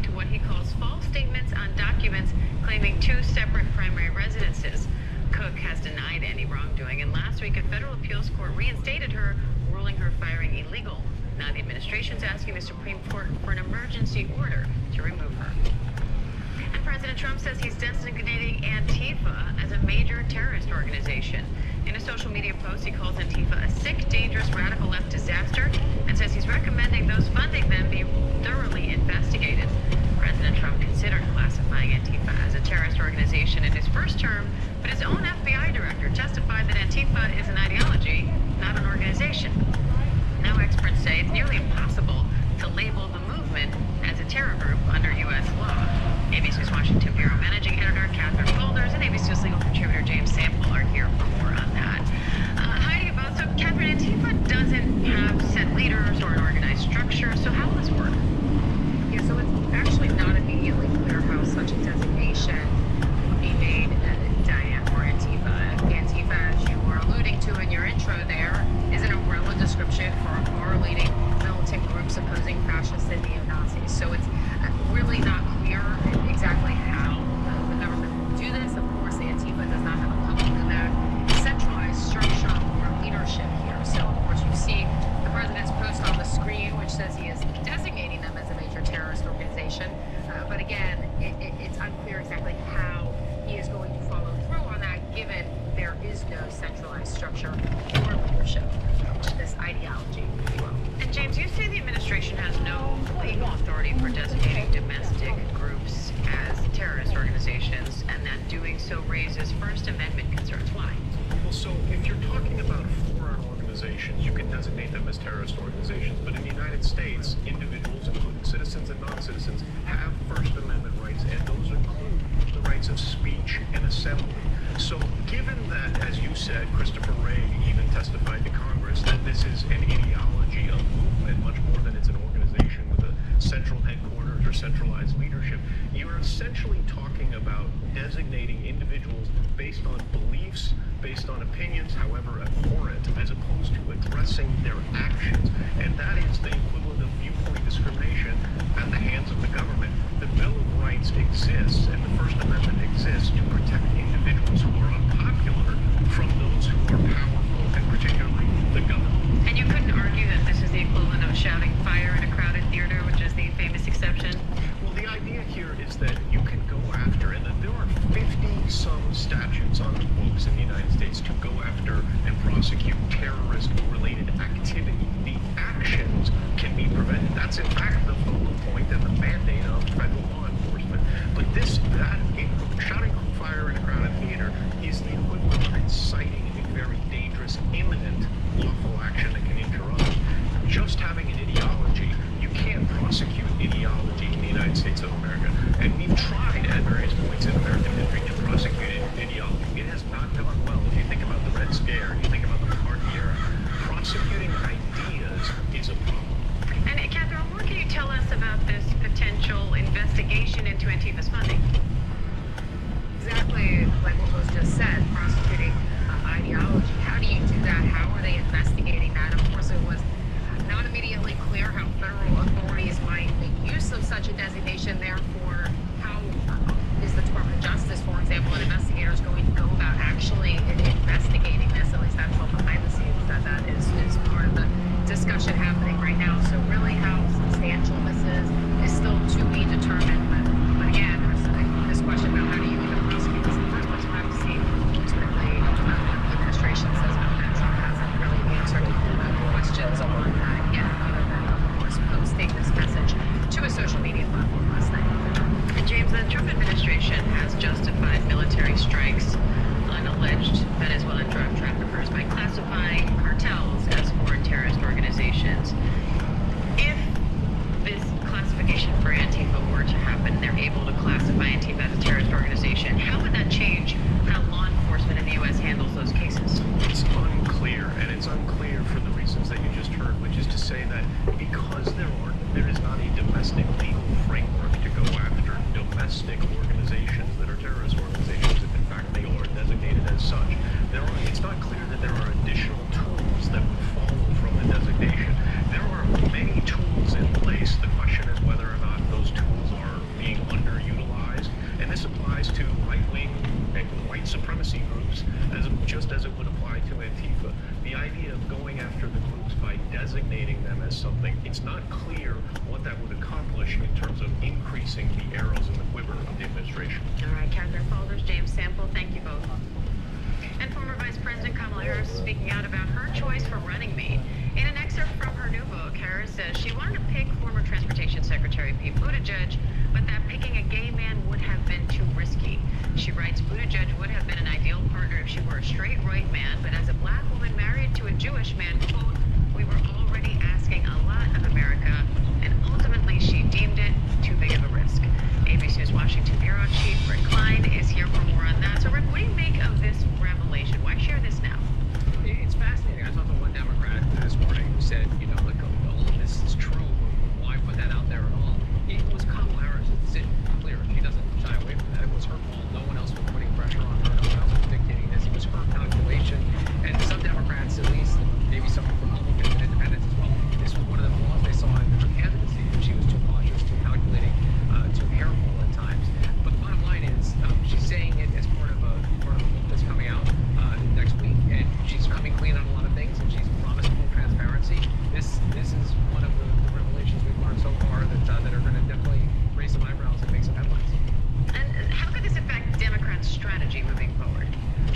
responding to what he calls false statements on documents claiming two separate primary residences. Cook has denied any wrongdoing, and last week a federal appeals court reinstated her, ruling her firing illegal. Now the administration's asking the Supreme Court for an emergency order to remove her. And President Trump says he's designating Antifa as a major terrorist organization. In a social media post, he calls Antifa a sick, dangerous, radical left disaster and says he's recommending those funding them be thoroughly investigated. President Trump considered classifying Antifa as a terrorist organization in his first term, but his own FBI director testified that Antifa is an ideology, not an organization. Now experts say it's nearly impossible to label the movement as a terror group under U.S. law. ABC's Washington Bureau Managing Editor Catherine Folders and ABC's legal contributor James Sample are here for more on that. Hi to you both. So, Catherine, Antifa doesn't have set leaders or an organized structure, so how will this work? Yeah, so it's actually not immediately clear how such a designation would be made, Diane, for Antifa. Antifa, as you were alluding to in your intro there, is an umbrella description for far-leaning militant groups opposing fascists and neo-Nazis. So it's really not clear exactly how the government will do this. Of course, Antifa does not have a publicly known centralized structure or leadership here. So, of course, you see the president's post on the screen, which says he is designating them as a major terrorist organization. But again, it's unclear exactly how he is going to follow through on that, given there is no centralized structure or leadership to this ideology, if you will. And James, you say the administration has no legal authority for designating domestic groups as terrorist organizations, and that doing so raises First Amendment concerns. Why? Well, so if you're talking about foreign organizations, you can designate them as terrorist organizations. But in the United States, individuals, including citizens and non-citizens, have First Amendment rights, and those include the rights of speech and assembly. So given that, as you said, Christopher Wray even testified to Congress that this is an ideology, a movement, much more than it's an organization with a central headquarters or centralized leadership, you're essentially talking about designating individuals based on beliefs, based on opinions, however abhorrent, as opposed to addressing their actions. And that is the equivalent of viewpoint discrimination at the hands of the government. The Bill of Rights exists, and the First Amendment exists to protect individuals who are unpopular from those who are powerful, and particularly the government. And you couldn't argue that this is the equivalent of shouting fire in a crowded theater, which is the famous exception? Well, the idea here is that you can go after, and that there are 50-some statutes on the books in the United States to go after and prosecute terrorist-related activity. The actions can be prevented. That's in fact the focal point and the mandate of federal law enforcement. But shouting fire in a crowded theater is the equivalent of inciting a very dangerous, imminent lawful action that can injure others. Just having an ideology, you can't prosecute ideology in the United States of America. And we've tried at various points in American history to prosecute ideology. It has not gone well. If you think about the Red Scare, you think about the McCarthy era, prosecuting ideas is a problem. And Catherine, what can you tell us about this potential investigation into Antifa's funding? Exactly like what was just said, prosecuting ideology. How do you do that? How are they investigating that? Of course, it was not immediately clear how federal authorities might make use of such a designation. Therefore, how is the Department of Justice, for example, and investigators going to go about actually investigating this? At least that's all behind the scenes. That is part of the discussion happening right now. So really how substantial this is still to be determined. But again, there's this question about how do you even prosecute this in the first place. We'll have to see ultimately it's not clear what that would accomplish in terms of increasing the arrows in the quiver of the administration. All right, Catherine Falders, James Sample, thank you both. And former Vice President Kamala Harris speaking out about her choice for running mate. In an excerpt from her new book, Harris says she wanted to pick former Transportation Secretary Pete Buttigieg, but that picking a gay man would have been too risky. She writes, Buttigieg would have been an ideal partner if she were a straight right man, but as a black woman married to a Jewish man, quote, we were already asking a lot of America, and ultimately she deemed it too big of a risk. ABC News Washington Bureau Chief Rick Klein is here for more on that. So Rick, what do you make of this revelation? Why share this now? It's fascinating. I talked to one Democrat this morning who said, like, all of this is true. Why put that out there at all? It was Kamala Harris' decision. Clear. She doesn't shy away from that. It was her fault. No one else was putting pressure on her. No one else was dictating this. It was her calculation. And some Democrats, at least, maybe some Republicans and independents as well, this was one of the flaws they saw in her candidacy. That she was too cautious, too calculating, too careful at times. But the bottom line is, she's saying it as part of a book that's coming out next week, and she's coming clean on a lot of things, and she's promised full transparency. This is one of the revelations we've learned so far that are going to definitely raise some eyebrows and make some headlines. And how could this affect Democrats' strategy moving forward?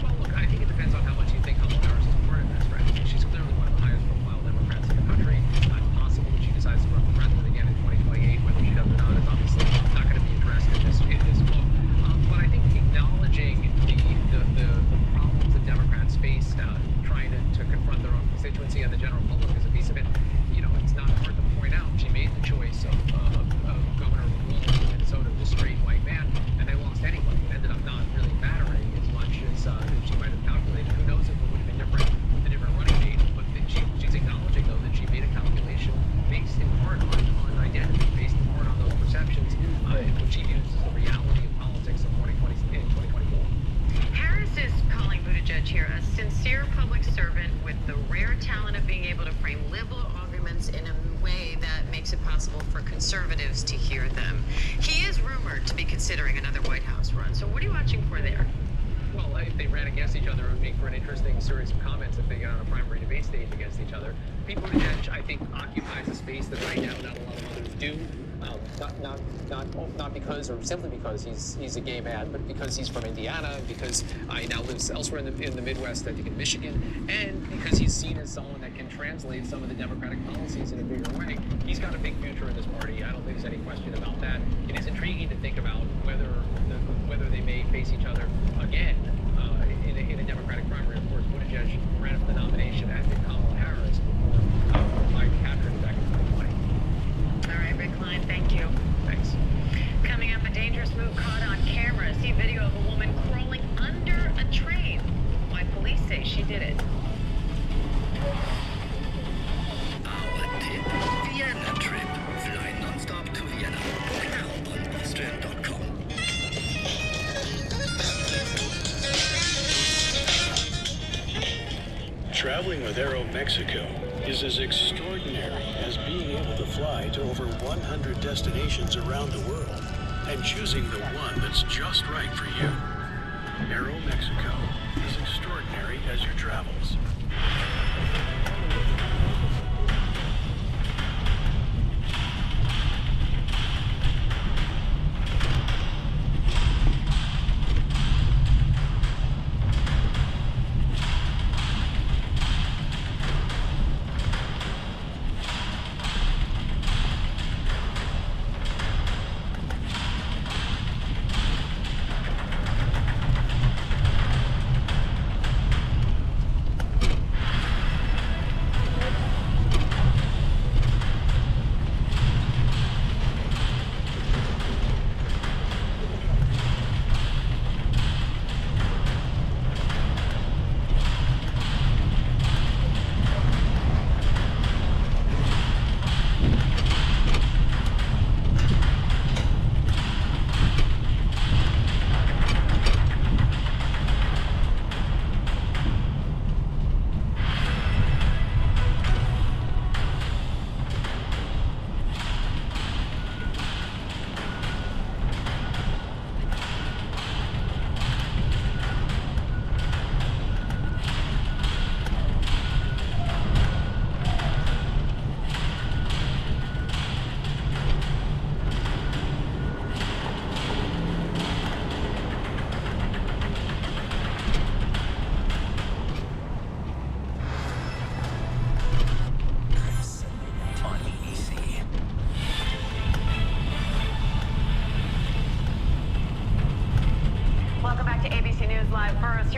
Well, look, I think it depends on how much you think Kamala Harris is part of that strategy. She's clearly one of the highest profile Democrats in the country. It's possible that she decides to run for president again in 2028. Whether she does or not is obviously not going to be addressed in this book. But I think acknowledging the problems that Democrats face trying to confront their own constituency and the general public is a piece of it. It's not hard to point out. She made the choice of Governor Wilson of Minnesota, the straight white man, and they lost anyway. It ended up not really mattering as much as she might have calculated. Who knows if it would have been different with a different running mate? But she's acknowledging, though, that she made a calculation based in part on identity, based in part on those perceptions, which she views as the reality of politics in 2024. Harris is calling Buttigieg here a sincere public servant with the rare talent of being able to frame liberal arguments in a way that makes it possible for conservatives to hear them. He is rumored to be considering another White House run. So what are you watching for there? Well, if they ran against each other, it would make for an interesting series of comments if they get on a primary debate stage against each other. Pete Buttigieg, I think, occupies a space that right now not a lot of others do. Not because or simply because he's a gay man, but because he's from Indiana, because he now lives elsewhere in the Midwest, I think in Michigan, and because he's seen as someone that can translate some of the Democratic policies in a bigger way. He's got a big future in this party. I don't think there's any question about that. It is intriguing to think about whether they may face each other again in a Democratic primary. Of course, Buttigieg ran for the nomination, as did Kamala Harris before Biden captured him back in 2020. All right, Rick Klein, thank you. Thanks. Coming up, a dangerous move caught on camera. See video of a woman crawling under a train. Why police say she did it. Our tip, Vienna trip. Fly non-stop to Vienna. Book now on Austrian.com. Traveling with Aeromexico is as extraordinary as being able to fly to over 100 destinations around the world and choosing the one that's just right for you. Aeromexico, as extraordinary as your travels.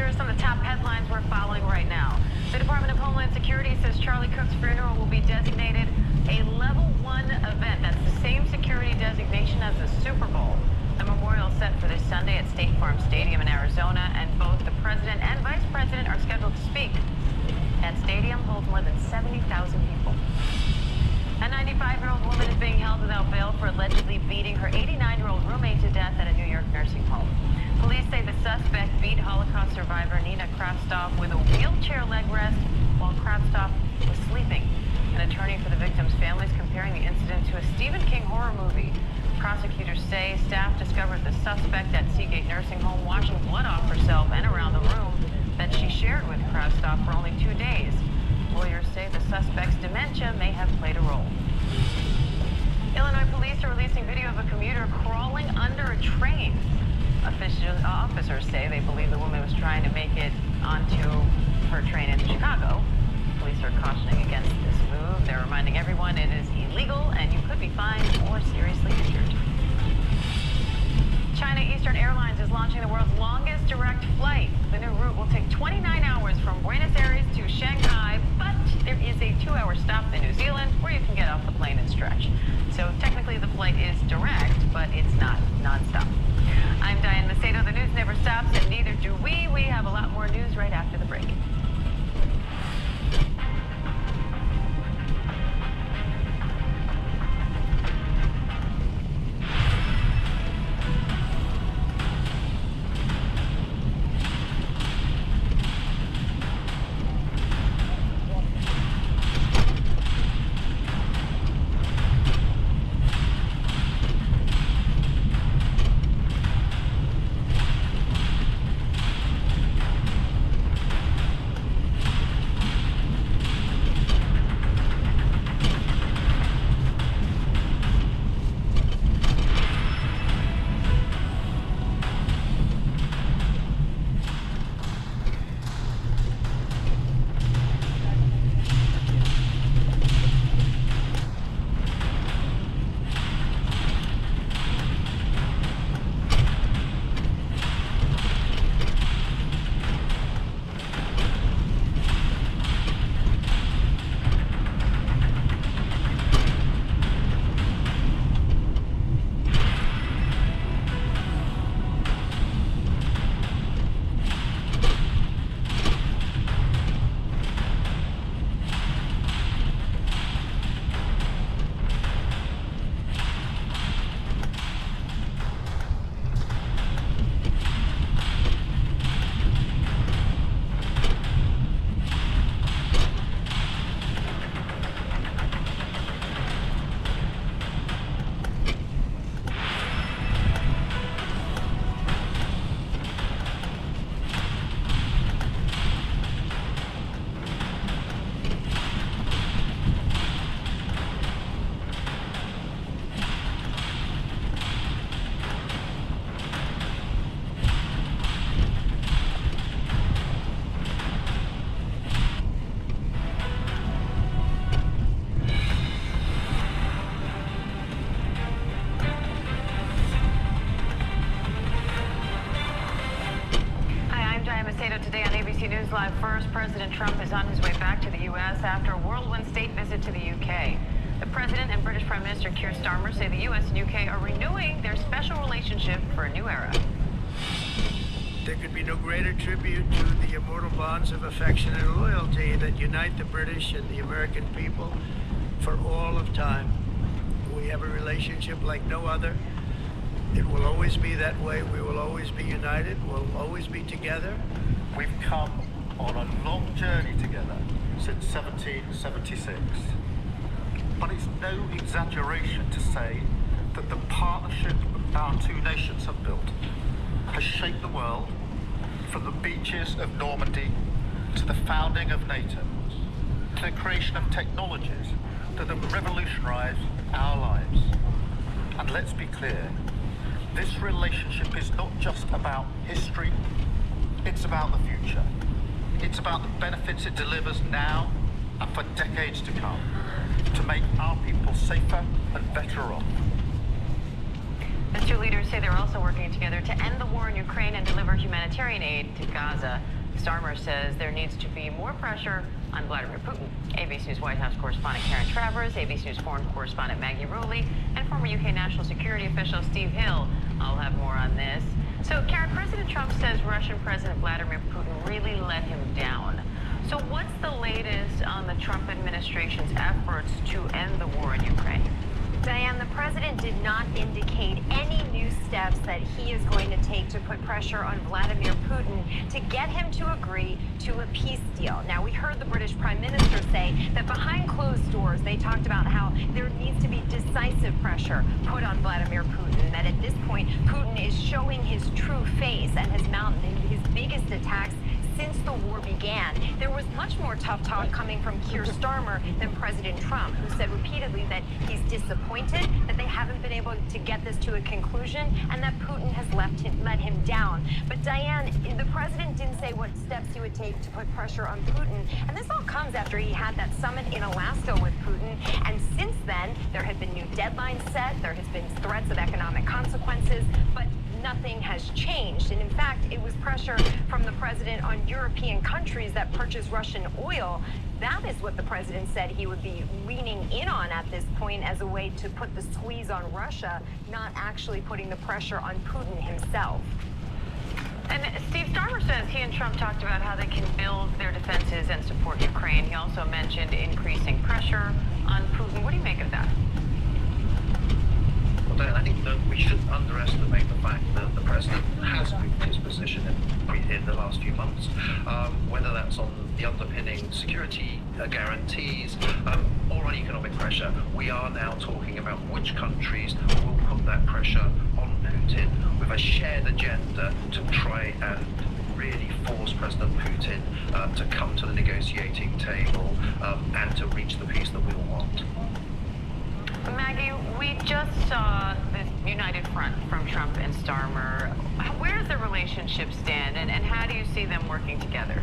here are some of the top headlines we're following right now. The Department of Homeland Security says Charlie Cook's funeral will be designated a Level 1 event. That's the same security designation as the Super Bowl. The memorial is set for this Sunday at State Farm Stadium in Arizona, and both the president and vice president are scheduled to speak. That stadium holds more than 70,000 people. A 95-year-old woman is being held without bail for allegedly beating her 89-year-old roommate to death at a New York nursing home. Police say the suspect beat Holocaust survivor Nina Kravtsov with a wheelchair leg rest while Kravtsov was sleeping. An attorney for the victim's family is comparing the incident to a Stephen King horror movie. Prosecutors say staff discovered the suspect at Seagate Nursing Home washing blood off herself and around the room that she shared with Kravtsov for only 2 days. Lawyers say the suspect's dementia may have played a role. Illinois police are releasing video of a commuter crawling under a train. Officers say they believe the woman was trying to make it onto her train into Chicago. Police are cautioning against this move. They're reminding everyone it is illegal and you could be fined or seriously injured. China Eastern Airlines is launching the world's longest direct flight. The new route will take 29 hours from Buenos Aires to Shanghai, but there is a 2-hour stop in New Zealand where you can get off the plane and stretch. So technically the flight is direct, but it's not nonstop. I'm Diane Macedo. The news never stops, and neither do we. We have a lot more news right after the break. Today on ABC News Live, first, President Trump is on his way back to the U.S. after a whirlwind state visit to the U.K. The President and British Prime Minister Keir Starmer say the U.S. and U.K. are renewing their special relationship for a new era. There could be no greater tribute to the immortal bonds of affection and loyalty that unite the British and the American people for all of time. We have a relationship like no other. It will always be that way. We will always be united. We'll always be together. We've come on a long journey together since 1776. But it's no exaggeration to say that the partnership our two nations have built has shaped the world from the beaches of Normandy to the founding of NATO, to the creation of technologies that have revolutionized our lives. And let's be clear, this relationship is not just about history, it's about the future. It's about the benefits it delivers now and for decades to come, to make our people safer and better off. The two leaders say they're also working together to end the war in Ukraine and deliver humanitarian aid to Gaza. Starmer says there needs to be more pressure on Vladimir Putin. ABC News White House correspondent Karen Travers, ABC News foreign correspondent Maggie Rowley, and former UK national security official Steve Hill all have more on this. So, Karen, President Trump says Russian President Vladimir Putin really let him down. So what's the latest on the Trump administration's efforts to end the war in Ukraine? Diane, the president did not indicate any new steps that he is going to take to put pressure on Vladimir Putin to get him to agree to a peace deal. Now, we heard the British Prime Minister say that behind closed doors, they talked about how there needs to be decisive pressure put on Vladimir Putin, that at this point, Putin is showing his true face and has mounted his biggest attacks since the war began. There was much more tough talk coming from Keir Starmer than President Trump, who said repeatedly that he's disappointed that they haven't been able to get this to a conclusion and that Putin has let him down. But Diane, the president didn't say what steps he would take to put pressure on Putin. And this all comes after he had that summit in Alaska with Putin. And since then, there have been new deadlines set. There has been threats of economic consequences, but nothing has changed. And in fact, it was pressure from the president on European countries that purchase Russian oil. That is what the president said he would be leaning in on at this point as a way to put the squeeze on Russia, not actually putting the pressure on Putin himself. And Steve Starmer says he and Trump talked about how they can build their defenses and support Ukraine. He also mentioned increasing pressure on Putin. What do you make of that? I think that we shouldn't underestimate the fact that the president has moved his position in the last few months, whether that's on the underpinning security guarantees or on economic pressure. We are now talking about which countries will put that pressure on Putin with a shared agenda to try and really force President Putin to come to the negotiating table and to reach the peace that we all want. Maggie, we just saw this united front from Trump and Starmer. Where does the relationship stand, and how do you see them working together?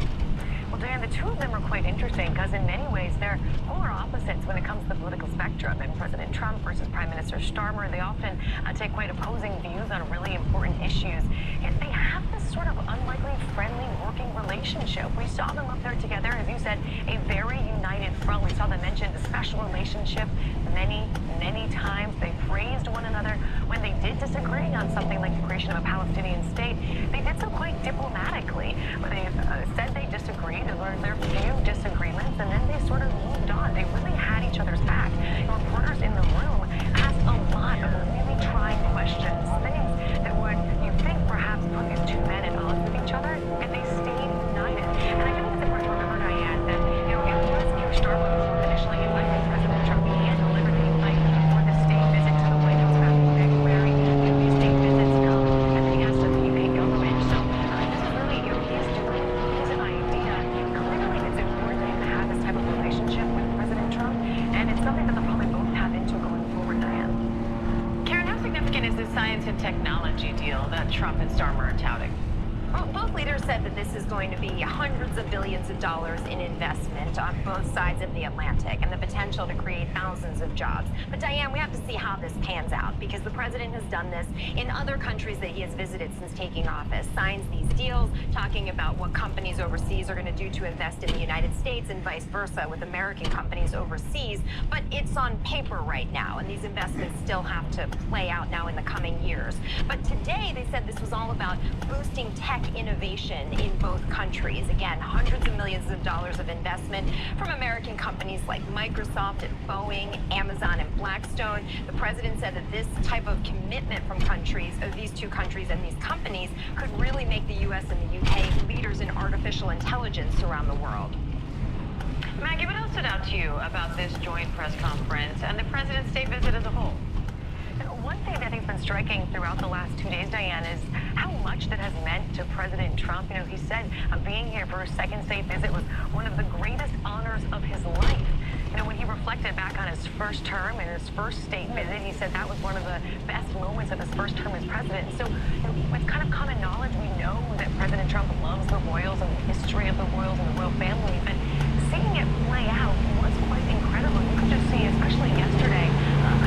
Well, Diane, the two of them are quite interesting because in many ways they're polar opposites when it comes to the political spectrum. And President Trump versus Prime Minister Starmer, they often take quite opposing views on really important issues. Yet they have this sort of unlikely, friendly, working relationship. We saw them up there together, as you said, a very united front. We saw them mention a special relationship many times. They praised one another when they did disagree on something like the creation of a Palestinian state. They did so quite diplomatically. They said they disagreed. There were their few disagreements, and then they sort of moved on. They really had each other's back. Reporters in the room asked a lot of really trying questions, things that would, you think, perhaps put these two men at odds with each other, and they stayed united. And I think it's important to remember, Diane, that it was Keir Starmer who initially invited President Trump. He had delivered the invite for the state visit to the White House back in February. These state visits come at the behest of the UK government. So this is really, he's an idea. Clearly, it's important for him to have this type of relationship with President Trump, and it's something that they'll probably both tap into going forward, Diane. Karen, how significant is the science and technology deal that Trump and Starmer are touting? Well, both leaders said that this is going to be hundreds of billions of dollars in investment on both sides of the Atlantic and the potential to create thousands of jobs. But Diane, we have to see how this pans out because the president has done this in other countries that he has visited since taking office, signs these deals, talking about what companies overseas are going to do to invest in the United States and vice versa with American companies overseas. But it's on paper right now, and these investments still have to play out now in the coming years. But today they said this was all about boosting tech innovation in both countries. Again, hundreds of millions of dollars of investment from American companies like Microsoft and Boeing, Amazon and Blackstone. The president said that this type of commitment from countries, of these two countries and these companies, could really make the U.S. and the UK leaders in artificial intelligence around the world. Maggie, what else stood out to you about this joint press conference and the president's state visit as a whole? One thing that I think has been striking throughout the last 2 days, Diane, is how much that has meant to President Trump. You know, he said being here for his second state visit was one of the greatest honors of his life. You know, when he reflected back on his first term and his first state visit, he said that was one of the best moments of his first term as president. So, you know, with kind of common knowledge, we know that President Trump loves the royals and the history of the royals and the royal family, but seeing it play out was quite incredible. You could just see, especially yesterday,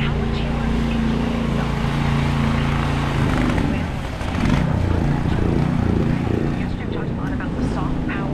how much he was enjoying himself. Yesterday we talked a lot about the soft power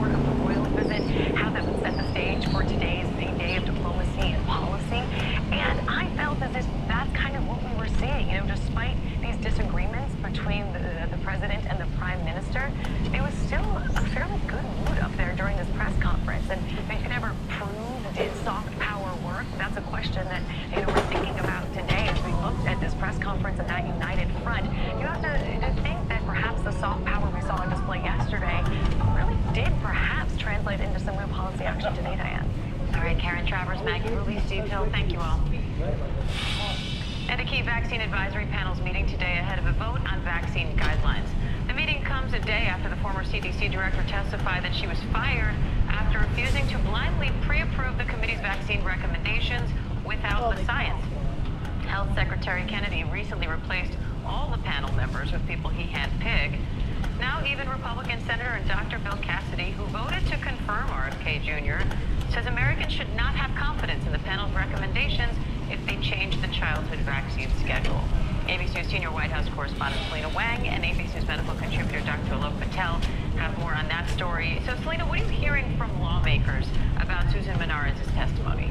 Patel. Thank you all. And a key vaccine advisory panel's meeting today ahead of a vote on vaccine guidelines. The meeting comes a day after the former CDC director testified that she was fired after refusing to blindly pre-approve the committee's vaccine recommendations without the science. Health Secretary Kennedy recently replaced all the panel members with people he handpicked. Now even Republican Senator and Dr. Bill Cassidy, who voted to confirm RFK Jr., says Americans should not have confidence in the panel's recommendations if they change the childhood vaccine schedule. ABC News senior White House correspondent Selena Wang and ABC News medical contributor Dr. Alok Patel have more on that story. So, Selena, what are you hearing from lawmakers about Susan Menares' testimony?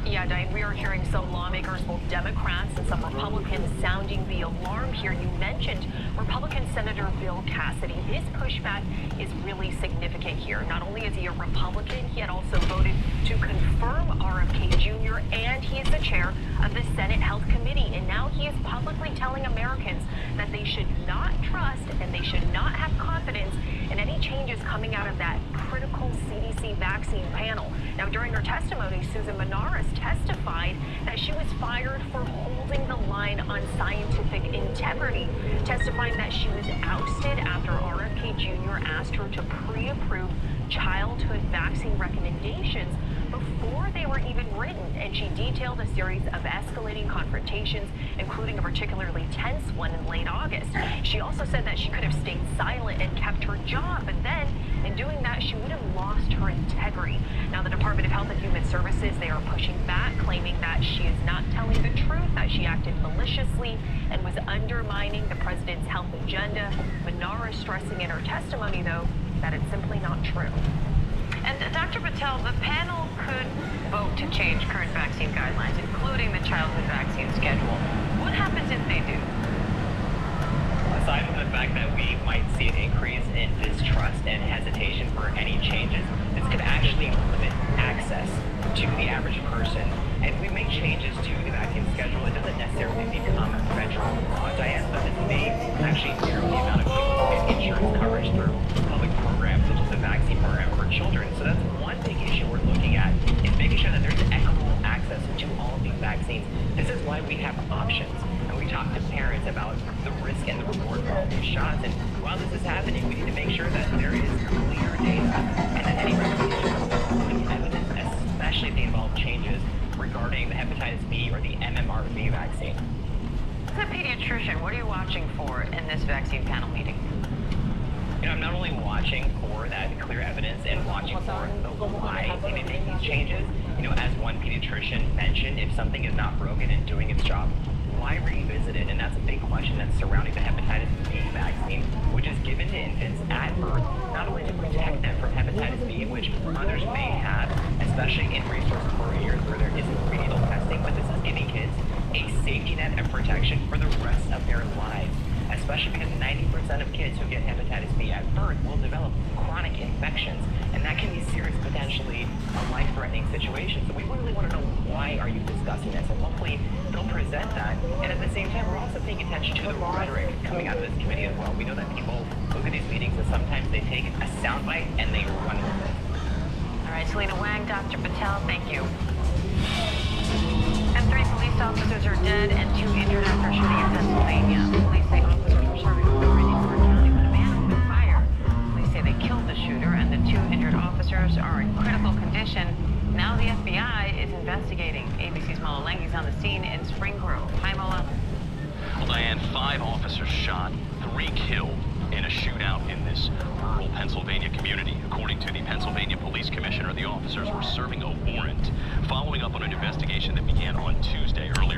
Yeah, Diane, we are hearing some lawmakers, both Democrats and some Republicans, sounding the alarm here. You mentioned Republican Senator Bill Cassidy. His pushback is really significant here. Not only is he a Republican, he had also voted to confirm RFK Jr., and he is the chair of the Senate Health Committee. And now he is publicly telling Americans that they should not trust and they should not have confidence in any changes coming out of that critical CDC vaccine panel. Now, during her testimony, Susan Menares testified that she was fired for holding the line on scientific integrity, testifying that she was ousted after RFK Jr. asked her to pre-approve childhood vaccine recommendations before they were even written, and she detailed a series of escalating confrontations, including a particularly tense one in late August. She also said that she could have stayed silent and kept her job, and then, in doing that, she would have lost her integrity. Now, the Department of Health and Human Services, they are pushing back, claiming that she is not telling the truth, that she acted maliciously and was undermining the president's health agenda. Menares stressing in her testimony, though, that it's simply not true. And Dr. Patel, the panel could vote to change current vaccine guidelines, including the childhood vaccine schedule. What happens if they do? Aside from the fact that we might see an increase in distrust and hesitation for any changes, this could actually limit access to the average person. And if we make changes to the vaccine schedule, it doesn't necessarily become federal law, Diane, but this may actually narrow the amount of people who get insurance coverage through public programs, such as the vaccine program for children. So that's one big issue we're looking at, is making sure that there's equitable access to all of these vaccines. This is why we have options. And we talk to parents about the risk and the reward for all these shots. And while this is happening, we need to make sure that there is clear data and that any recommendations are evidence, especially if they involve changes regarding the hepatitis B or the MMRV vaccine. As a pediatrician, what are you watching for in this vaccine panel meeting? You know, I'm not only watching for that clear evidence and watching for the why they may make these changes. You know, as one pediatrician mentioned, if something is not broken and doing its job, why revisit it? And that's a big question that's surrounding the hepatitis B vaccine, which is given to infants at birth, not only to protect them from hepatitis B, which others may have, especially in resource-poor areas where there isn't prenatal testing, but this is giving kids a safety net of protection for the rest of their lives, especially because 90% of kids who get hepatitis B at birth will develop chronic infections, and that can be serious, potentially a life-threatening situation. So we really want to know, why are you discussing this? And hopefully they'll present that. And at the same time, we're also paying attention to the rhetoric coming out of this committee as well. We know that people look at these meetings and sometimes they take a soundbite and they run with it. All right, Selena Wang, Dr. Patel, thank you. And 3 police officers are dead and 2 injured after shooting in Pennsylvania. Police say officers were serving a warrant in Orange County when a man opened fire. Police say they killed the shooter, and the 2 injured officers are in critical condition. Now the FBI is investigating. ABC's Mola Lengi's on the scene in Spring Grove. Hi, Mola. Well, Diane, 5 officers shot, 3 killed in a shootout in this rural Pennsylvania community. According to the Pennsylvania Police Commissioner, the officers were serving a warrant following up on an investigation that began on Tuesday. Earlier